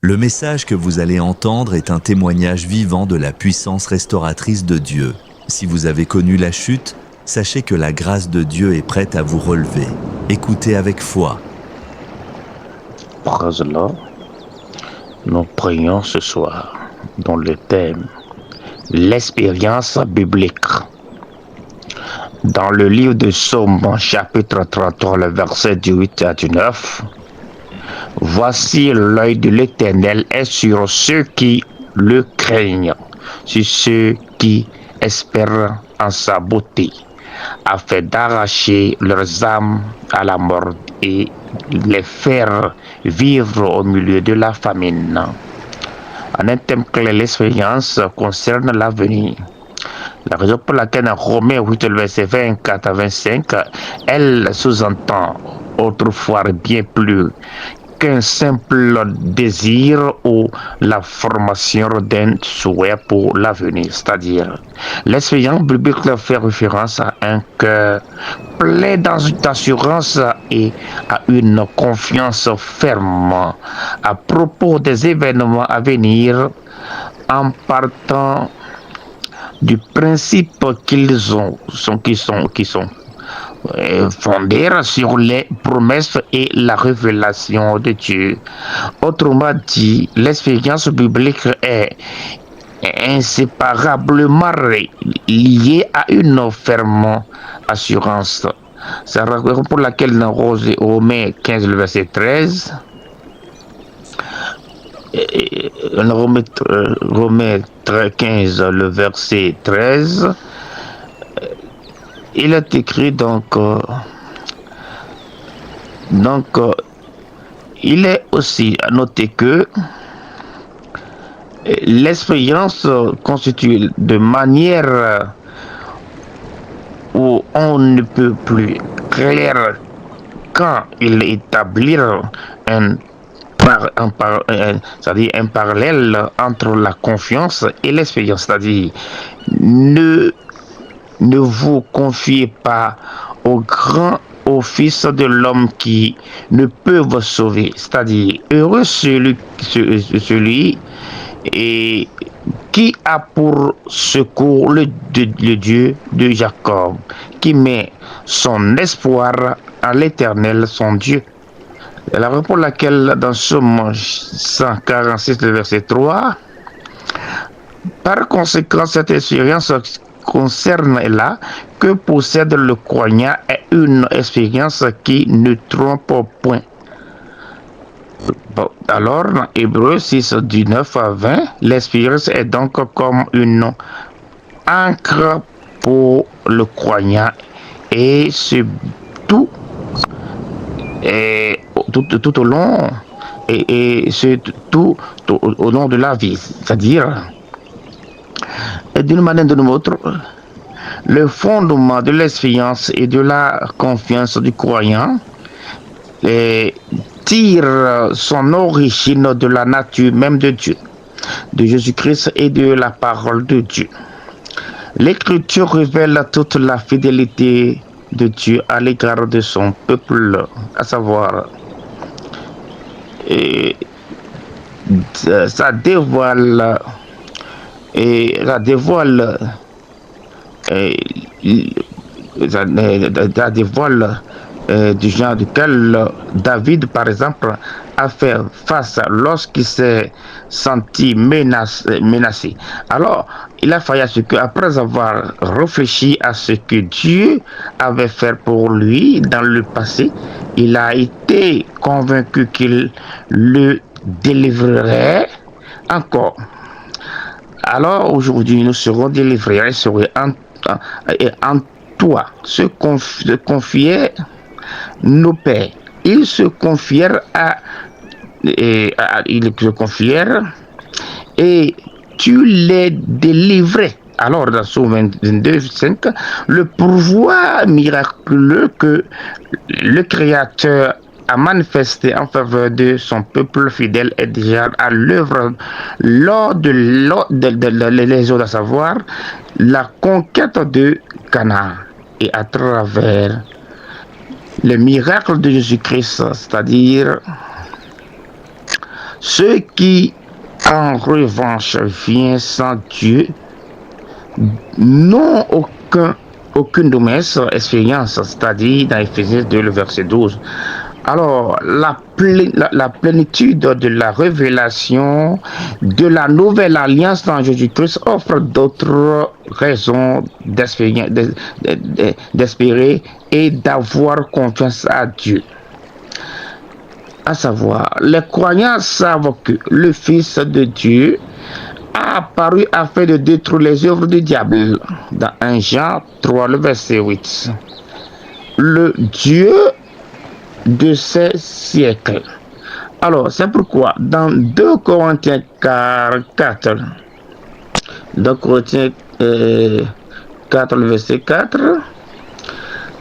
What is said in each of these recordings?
Le message que vous allez entendre est un témoignage vivant de la puissance restauratrice de Dieu. Si vous avez connu la chute, sachez que la grâce de Dieu est prête à vous relever. Écoutez avec foi. Praise the Lord. Nous prions ce soir dans le thème l'expérience biblique. Dans le livre de Psaume, chapitre 33, le verset du 8 à du 9, voici l'œil de l'Éternel est sur ceux qui le craignent, sur ceux qui espèrent en sa beauté, afin d'arracher leurs âmes à la mort et les faire vivre au milieu de la famine. En un thème clair, l'expérience concerne l'avenir. La raison pour laquelle dans Romains 8, le verset 24 à 25, elle sous-entend autrefois bien plus qu'un simple désir ou la formation d'un souhait pour l'avenir. C'est-à-dire, l'expérience biblique fait référence à un cœur plein d'assurance et à une confiance ferme à propos des événements à venir en partant du principe qu'ils sont fondés sur les promesses et la révélation de Dieu. Autrement dit, l'expérience biblique est inséparablement liée à une ferme assurance. C'est la raison pour laquelle dans Romains 15, le verset 13, Romains 15, le verset 13, il est écrit il est aussi à noter que l'expérience constitue de manière où on ne peut plus clair quand il établir c'est-à-dire un parallèle entre la confiance et l'expérience, c'est-à-dire ne vous confiez pas au grand office de l'homme qui ne peut vous sauver, c'est-à-dire heureux celui et qui a pour secours le Dieu de Jacob, qui met son espoir à l'Éternel, son Dieu. C'est la raison pour laquelle dans Psaume 146, le verset 3, par conséquent, cette expérience concerne là que possède le croyant est une expérience qui ne trompe point. Bon, alors, dans Hébreux 6, du 9 à 20, l'expérience est donc comme une encre pour le croyant et c'est tout au long et c'est tout au long de la vie, c'est-à-dire d'une manière ou d'une autre, le fondement de l'expérience et de la confiance du croyant tire son origine de la nature même de Dieu, de Jésus-Christ et de la parole de Dieu. L'Écriture révèle toute la fidélité de Dieu à l'égard de son peuple, à savoir, ça dévoile du genre duquel David, par exemple, a fait face lorsqu'il s'est senti menacé. Alors, il a fallu à ce qu'après avoir réfléchi à ce que Dieu avait fait pour lui dans le passé, il a été convaincu qu'il le délivrerait encore. Alors, aujourd'hui, nous serons délivrés en toi, se confier nos pères. Ils se confièrent et tu les délivrais. Alors, dans Psaume 22, 5, le pouvoir miraculeux que le Créateur a manifesté en faveur de son peuple fidèle est déjà à l'œuvre lors de les autres, à savoir la conquête de Canaan et à travers le miracle de Jésus-Christ, c'est-à-dire Ce qui, en revanche, vient sans Dieu, n'ont aucune domesse, expérience, c'est-à-dire dans Éphésiens 2, le verset 12. Alors, la plénitude de la révélation de la nouvelle alliance dans Jésus-Christ offre d'autres raisons d'espérer et d'avoir confiance à Dieu. À savoir, les croyants savent que le Fils de Dieu a apparu afin de détruire les œuvres du diable. Dans 1 Jean 3, le verset 8. Le Dieu de ces siècles. Alors, c'est pourquoi dans 2 Corinthiens 4, 2 Corinthiens 4, le verset 4,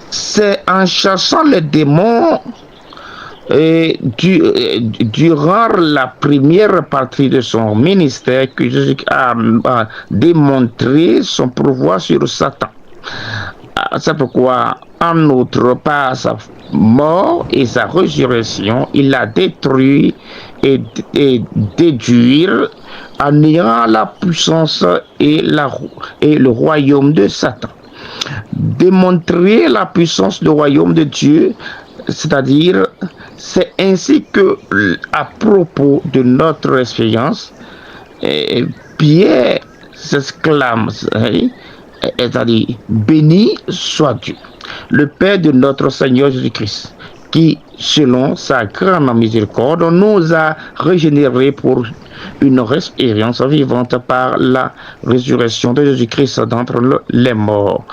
c'est en chassant les démons durant la première partie de son ministère que Jésus a démontré son pouvoir sur Satan. C'est pourquoi, en outre, par sa mort et sa résurrection, il a détruit et déduire en niant la puissance et le royaume de Satan. Démontrer la puissance du royaume de Dieu, c'est-à-dire, c'est ainsi que, à propos de notre expérience, Pierre s'exclame, c'est-à-dire, béni soit Dieu, le Père de notre Seigneur Jésus-Christ, qui, selon sa grande miséricorde, nous a régénérés pour une expérience vivante par la résurrection de Jésus-Christ d'entre les morts.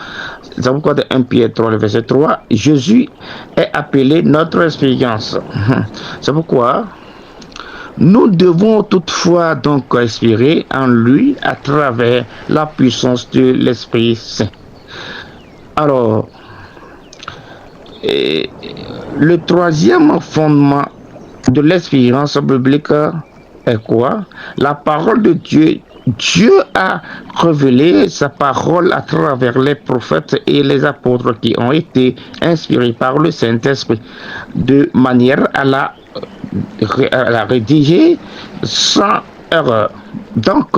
C'est pourquoi de 1 Pierre 3, le verset 3, Jésus est appelé notre expérience. C'est pourquoi nous devons toutefois donc espérer en lui à travers la puissance de l'Esprit Saint. Alors, le troisième fondement de l'expérience biblique est quoi? La parole de Dieu. Dieu a révélé sa parole à travers les prophètes et les apôtres qui ont été inspirés par le Saint-Esprit de manière à la rédiger sans erreur. Donc,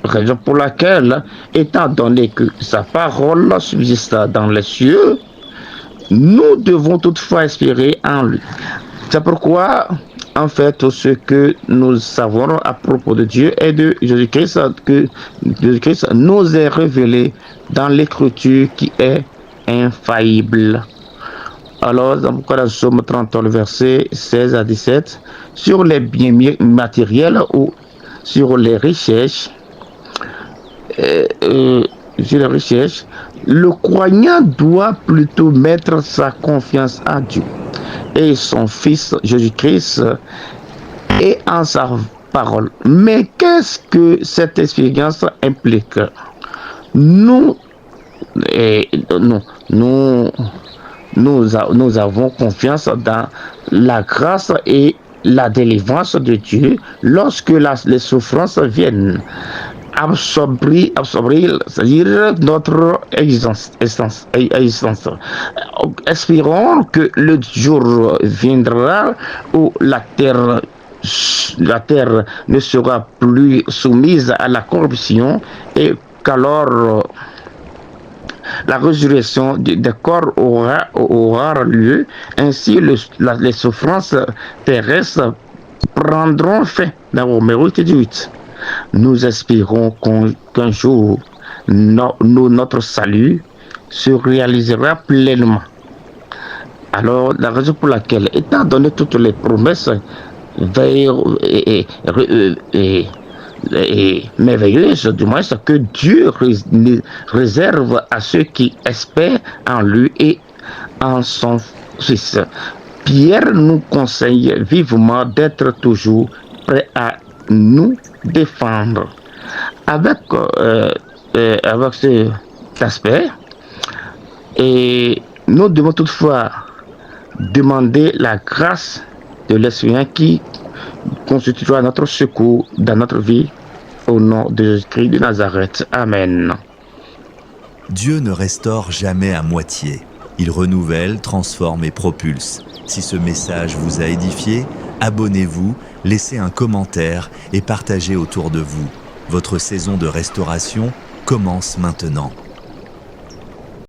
raison pour laquelle, étant donné que sa parole subsiste dans les cieux, nous devons toutefois espérer en lui. C'est pourquoi, en fait, tout ce que nous savons à propos de Dieu et de Jésus-Christ, que Jésus-Christ nous est révélé dans l'Écriture qui est infaillible. Alors, dans le Psaume 30, le verset 16 à 17, sur les biens matériels ou sur les richesses, le croyant doit plutôt mettre sa confiance en Dieu et son Fils Jésus-Christ et en sa parole. Mais qu'est-ce que cette expérience implique? Nous avons confiance dans la grâce et la délivrance de Dieu lorsque les souffrances viennent absorber, c'est-à-dire notre existence. Espérons que le jour viendra où la terre ne sera plus soumise à la corruption et qu'alors la résurrection des corps aura lieu. Ainsi, les souffrances terrestres prendront fin. Dans Romains 18. Nous espérons qu'un jour, notre salut se réalisera pleinement. Alors, la raison pour laquelle, étant donné toutes les promesses merveilleuse, du moins, ce que Dieu réserve à ceux qui espèrent en lui et en son Fils. Pierre nous conseille vivement d'être toujours prêt à nous défendre. Avec cet aspect, et nous devons toutefois demander la grâce de l'Esprit qui constituera notre secours dans notre vie, au nom de Jésus-Christ de Nazareth. Amen. Dieu ne restaure jamais à moitié. Il renouvelle, transforme et propulse. Si ce message vous a édifié, abonnez-vous laissez un commentaire et partagez autour de vous. Votre saison de restauration commence maintenant.